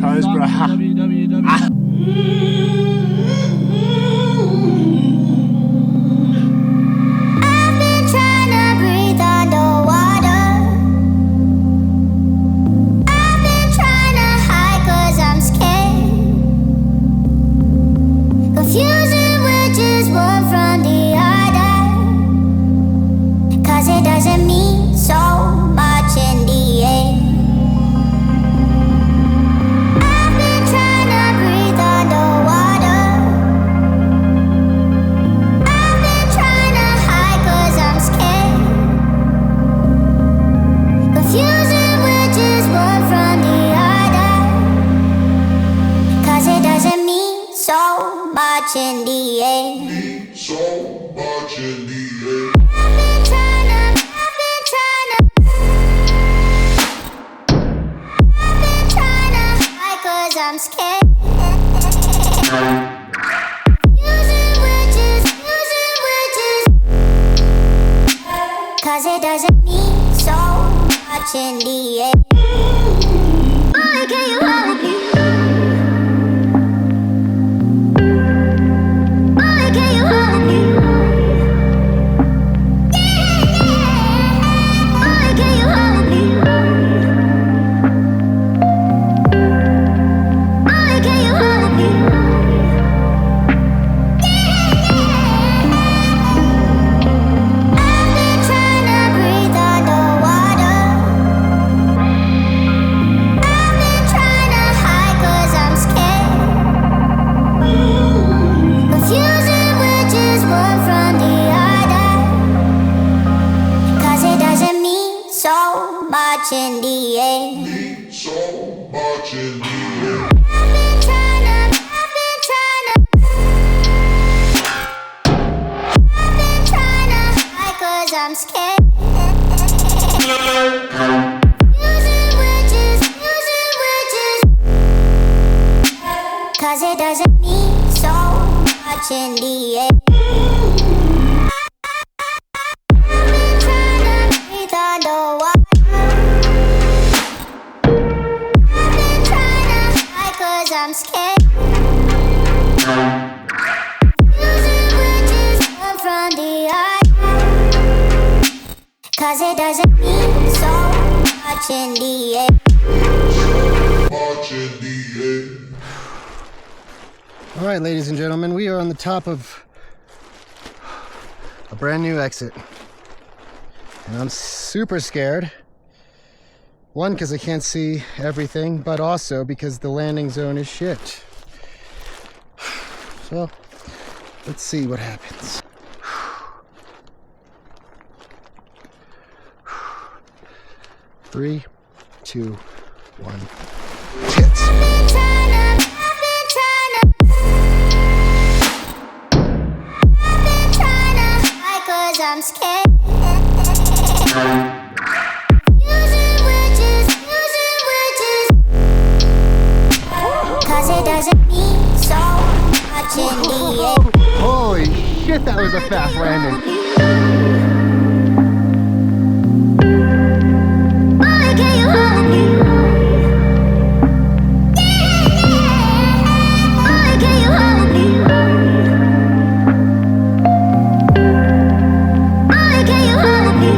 Pose, bro. Ah. In the air. So much in the air. I've been trying to hide 'cause I'm scared. Using witches, 'cause it doesn't mean so much in the air. Boy, can you hold me? In the air. So much in the air. I've been trying to hide 'cause I'm scared. Using witches, 'cause it doesn't mean so much in the air. I've been trying to breathe underwater. I'm scared. Using witches from the eye, 'cause it doesn't mean so much in the air. Much in the air. All right, ladies and gentlemen, we are on the top of a brand new exit. And I'm super scared. One, because I can't see everything, but also because the landing zone is shit. So, let's see what happens. 3, 2, 1. Tits. I've been trying to hide 'cause I'm scared. It doesn't mean so much in the air. Holy shit, that was a fast landing. Boy, can you hold me? Boy, can you hold me? Boy, can you hold me?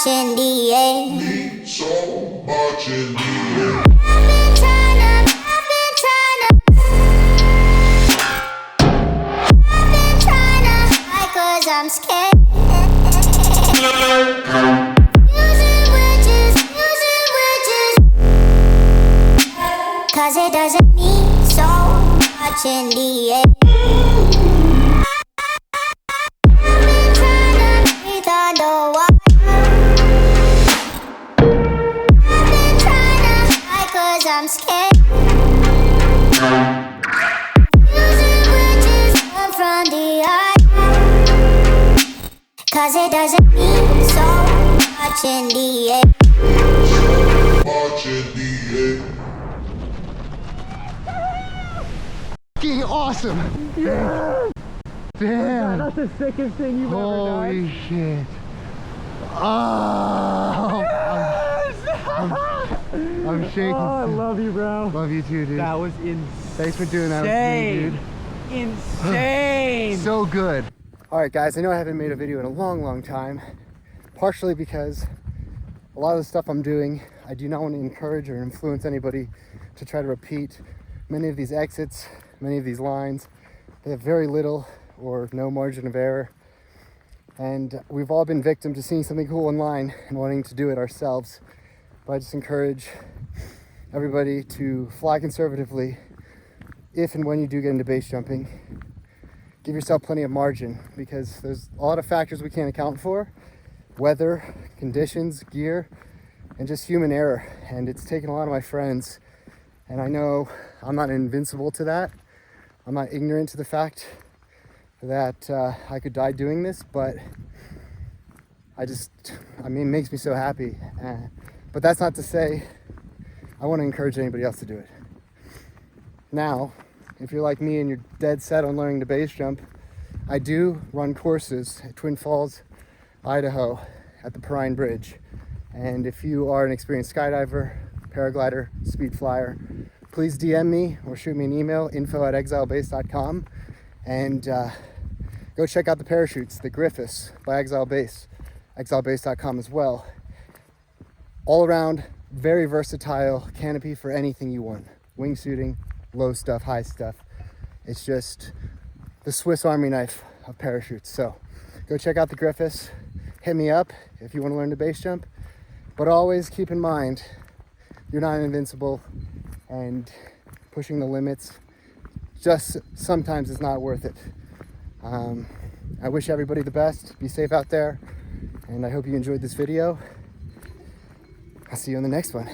In the air. So much in the air. I've been trying to hide 'cause I'm scared. Using witches, 'cause it doesn't mean so much in the air. I've been trying to breathe underwater. I'm scared. Using witches from the eye, Cause it doesn't mean so much in the end. Much in the air. Fucking awesome! Yeah! Damn! That's the sickest thing you've ever done. Holy shit! Oh! I'm shaking. Oh, I love you, bro. Love you too, dude. That was insane. Thanks for doing that with me, dude. Insane. So good. All right, guys, I know I haven't made a video in a long time, partially because a lot of the stuff I'm doing, I do not want to encourage or influence anybody to try to repeat many of these exits, many of these lines. They have very little or no margin of error. And we've all been victim to seeing something cool online and wanting to do it ourselves. But I just encourage everybody to fly conservatively if and when you do get into base jumping. Give yourself plenty of margin, because there's a lot of factors we can't account for. Weather, conditions, gear, and just human error. And it's taken a lot of my friends. And I know I'm not invincible to that. I'm not ignorant to the fact that I could die doing this, but it makes me so happy. But that's not to say I want to encourage anybody else to do it. Now, if you're like me and you're dead set on learning to base jump, I do run courses at Twin Falls, Idaho, at the Perrine Bridge. And if you are an experienced skydiver, paraglider, speed flyer, please DM me or shoot me an email, info@exilebase.com, and go check out the parachutes, the Griffiths by Exile Base, exilebase.com as well. All around, very versatile canopy for anything you want. Wingsuiting, low stuff, high stuff. It's just the Swiss Army knife of parachutes. So go check out the Griffiths. Hit me up if you want to learn to base jump. But always keep in mind, you're not invincible, and pushing the limits just sometimes is not worth it. I wish everybody the best. Be safe out there, and I hope you enjoyed this video. I'll see you in the next one.